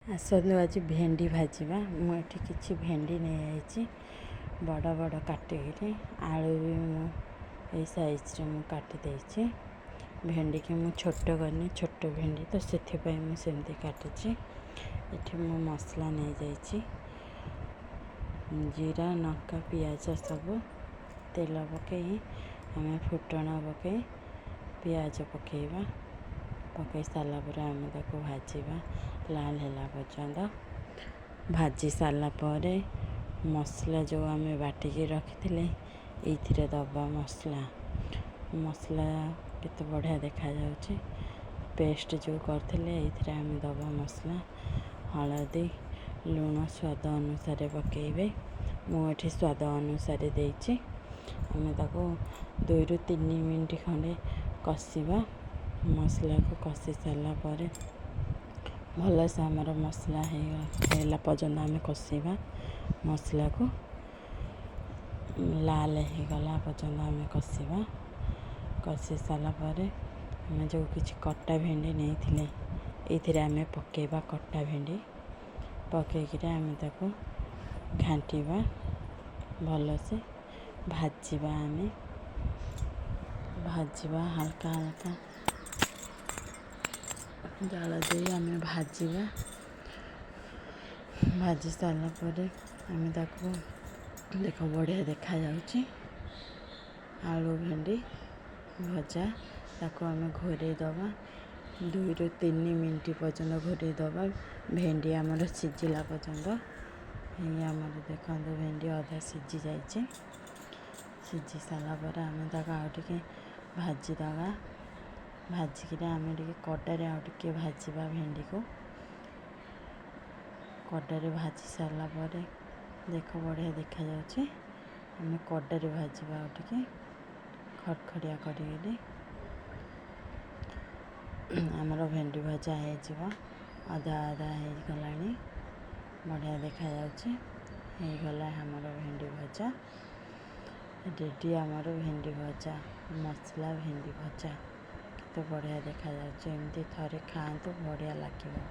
आसलु आज भेंडी भाजवा मुझे किसी भेंडी नहीं आई बड़ बड़ काटिकी आलू भी मुझे साइज रे काटी देछि। भेंडी की मु छोट करनी छोट भेंडी तो से मुझे काटी ये मु मसला नहीं जाइए जीरा लंका पियाज सब तेल पकई आम फुटण पकई पियाज पकईवा पकई सारा पर आम भाजवा लाल है पर्यंत भाजी सारा पर मसला जो आम बाटिकी रखी ये दबा मसला केते बढ़िया देखा जाउछि। पेस्ट जो करते ये आम दबा मसला हलदी लुण स्वाद अनुसार पकेबे मुझे स्वाद अनुसार देछि। आम ताको 2 ରୁ 3 मिनट खंडे कषिबा मसला को कषि सारा पर भल से आमर मसला है पर्यंत आम कषिबा मसला को लाल हो गला पर्यंत आम कषिबा कषि सारा पर आम जो किसी कटा भेंडी नहीं ये आम पकेबा कटा भेंडी पकईकि आम ताको घांटिबा भल से भाजवा आम भाजवा हल्का हल्का जाल दे आम भाजवा भाजी सारा पर आम ताको देख बढ़िया देखा जाउछि। आलू भेंडी भजा ताको आम घोरे दबा 2 ରୁ 3 मिनट पर्यंत घोरे दबा भेंडी आमर सिझिला पर्यंत ये आमर देखो भेंडी अधा सिझी जाइए सिझी सारा पर आम ताको आउ टिके भाजी दबा भाजिकी आम कड़े आउ टिके भाजवा भेंडी को कड़े भाजी सारा पर देख बढ़िया देखा जाउछि। आम कड़े भाजवा आउ टिके खड़खड़िया करी आमर भेंडी भजा हो अधा अधा हो गला बढ़िया देखा जाउछि। गला आमर भेंडी भजा रेडी आमर भेंडी भजा मसला भेंडी भजा केते बढ़िया देखा जाउछि। एमती थरे खाआंतु बढ़िया लागिबो।